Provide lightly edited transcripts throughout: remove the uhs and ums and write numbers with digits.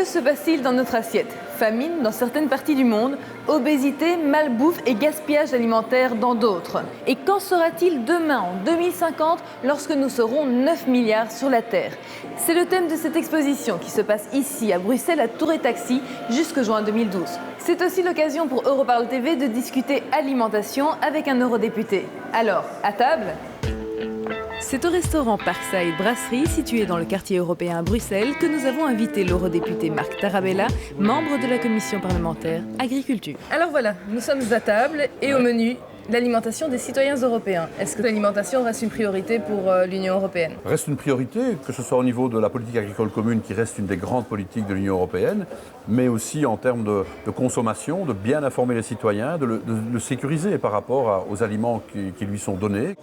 se passe-t-il dans notre assiette? Famine dans certaines parties du monde, obésité, malbouffe et gaspillage alimentaire dans d'autres. Et qu'en sera-t-il demain, en 2050, lorsque nous serons 9 milliards sur la Terre? C'est le thème de cette exposition qui se passe ici, à Bruxelles, à Tour et Taxi, jusque juin 2012. C'est aussi l'occasion pour Europarl TV de discuter alimentation avec un eurodéputé. Alors, à table? C'est au restaurant Parkside Brasserie, situé dans le quartier européen à Bruxelles, que nous avons invité l'eurodéputé Marc Tarabella, membre de la commission parlementaire Agriculture. Alors voilà, nous sommes à table et au menu, l'alimentation des citoyens européens. Est-ce que l'alimentation reste une priorité pour l'Union européenne? Reste une priorité, que ce soit au niveau de la politique agricole commune, qui reste une des grandes politiques de l'Union européenne, mais aussi en termes de consommation, de bien informer les citoyens, de le sécuriser par rapport aux aliments qui lui sont donnés.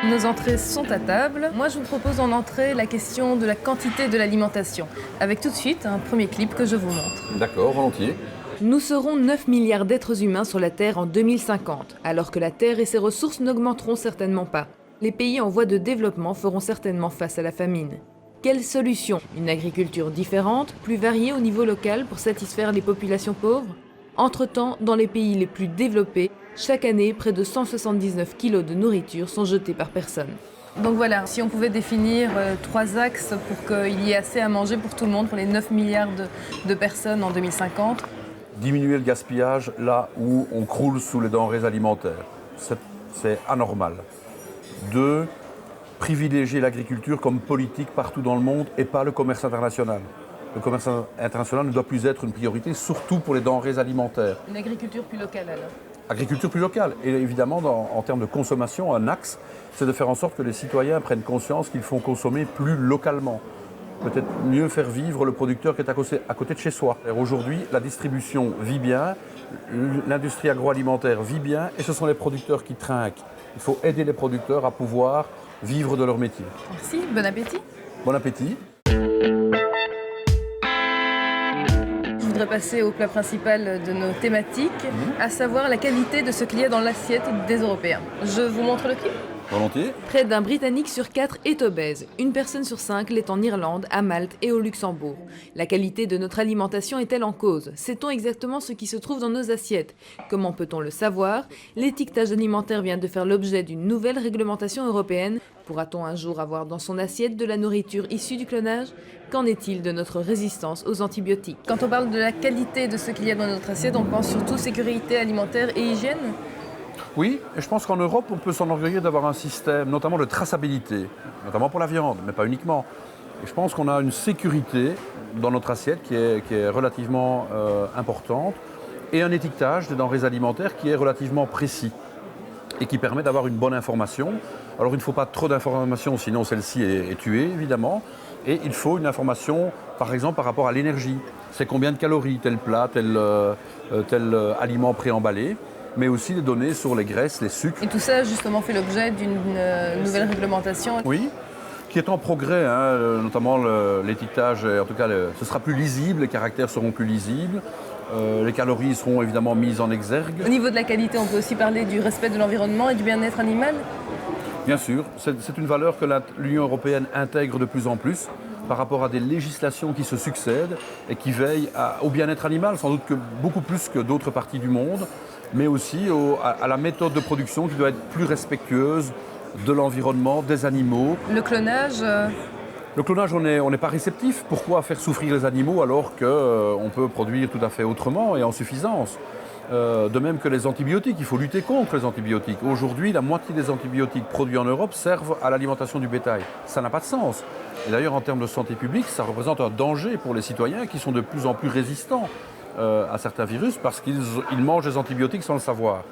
Nos entrées sont à table. Moi, je vous propose en entrée la question de la quantité de l'alimentation, avec tout de suite un premier clip que je vous montre. D'accord, volontiers. Nous serons 9 milliards d'êtres humains sur la Terre en 2050, alors que la Terre et ses ressources n'augmenteront certainement pas. Les pays en voie de développement feront certainement face à la famine. Quelle solution? Une agriculture différente, plus variée au niveau local pour satisfaire les populations pauvres? Entre-temps, dans les pays les plus développés, chaque année, près de 179 kilos de nourriture sont jetés par personne. Donc voilà, si on pouvait définir 3 axes pour qu'il y ait assez à manger pour tout le monde, pour les 9 milliards de personnes en 2050. Diminuer le gaspillage là où on croule sous les denrées alimentaires. C'est anormal. 2, privilégier l'agriculture comme politique partout dans le monde et pas le commerce international. Le commerce international ne doit plus être une priorité, surtout pour les denrées alimentaires. Une agriculture plus locale alors? Agriculture plus locale. Et évidemment, en termes de consommation, un axe, c'est de faire en sorte que les citoyens prennent conscience qu'ils font consommer plus localement. Peut-être mieux faire vivre le producteur qui est à côté de chez soi. Aujourd'hui, la distribution vit bien, l'industrie agroalimentaire vit bien, et ce sont les producteurs qui trinquent. Il faut aider les producteurs à pouvoir vivre de leur métier. Merci, bon appétit. Bon appétit. Je voudrais passer au plat principal de nos thématiques, à savoir la qualité de ce qu'il y a dans l'assiette des Européens. Je vous montre le clip. Volontiers. Près d'un Britannique sur 4 est obèse. Une personne sur 5 l'est en Irlande, à Malte et au Luxembourg. La qualité de notre alimentation est-elle en cause? Sait-on exactement ce qui se trouve dans nos assiettes? Comment peut-on le savoir? L'étiquetage alimentaire vient de faire l'objet d'une nouvelle réglementation européenne. Pourra-t-on un jour avoir dans son assiette de la nourriture issue du clonage? Qu'en est-il de notre résistance aux antibiotiques? Quand on parle de la qualité de ce qu'il y a dans notre assiette, on pense surtout sécurité alimentaire et hygiène? Oui, et je pense qu'en Europe, on peut s'enorgueillir d'avoir un système, notamment de traçabilité, notamment pour la viande, mais pas uniquement. Et je pense qu'on a une sécurité dans notre assiette qui est relativement importante, et un étiquetage des denrées alimentaires qui est relativement précis et qui permet d'avoir une bonne information. Alors il ne faut pas trop d'informations, sinon celle-ci est tuée, évidemment. Et il faut une information, par exemple, par rapport à l'énergie. C'est combien de calories, tel plat, tel aliment préemballé, mais aussi des données sur les graisses, les sucres. Et tout ça, justement, fait l'objet d'une nouvelle réglementation. Oui, qui est en progrès, notamment l'étiquetage, en tout cas, ce sera plus lisible, les caractères seront plus lisibles, les calories seront évidemment mises en exergue. Au niveau de la qualité, on peut aussi parler du respect de l'environnement et du bien-être animal? Bien sûr, c'est une valeur que l'Union européenne intègre de plus en plus par rapport à des législations qui se succèdent et qui veillent au bien-être animal, sans doute que beaucoup plus que d'autres parties du monde, mais aussi à la méthode de production qui doit être plus respectueuse de l'environnement, des animaux. Le clonage Le clonage, on n'est pas réceptif. Pourquoi faire souffrir les animaux alors qu'on peut produire tout à fait autrement et en suffisance? De même que les antibiotiques, il faut lutter contre les antibiotiques. Aujourd'hui, la moitié des antibiotiques produits en Europe servent à l'alimentation du bétail. Ça n'a pas de sens. Et d'ailleurs, en termes de santé publique, ça représente un danger pour les citoyens qui sont de plus en plus résistants à certains virus parce qu'ils mangent des antibiotiques sans le savoir.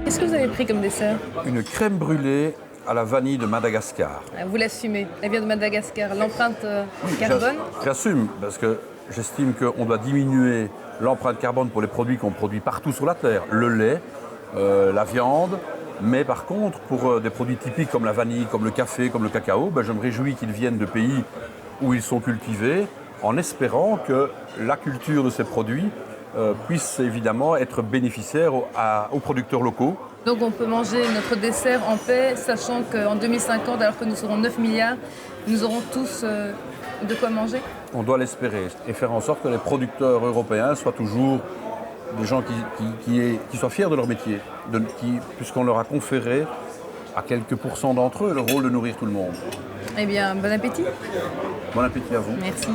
Qu'est-ce que vous avez pris comme dessert? Une crème brûlée à la vanille de Madagascar. Vous l'assumez, elle vient de Madagascar. L'empreinte carbone? J'assume, parce que j'estime qu'on doit diminuer l'empreinte carbone pour les produits qu'on produit partout sur la Terre. Le lait, la viande, mais par contre, pour des produits typiques comme la vanille, comme le café, comme le cacao, je me réjouis qu'ils viennent de pays où ils sont cultivés, en espérant que la culture de ces produits puisse évidemment être bénéficiaire aux producteurs locaux Donc on peut manger notre dessert en paix, sachant qu'en 2050, alors que nous serons 9 milliards, nous aurons tous de quoi manger? On doit l'espérer et faire en sorte que les producteurs européens soient toujours des gens qui soient fiers de leur métier, puisqu'on leur a conféré à quelques pourcents d'entre eux le rôle de nourrir tout le monde. Eh bien, bon appétit. Bon appétit à vous. Merci.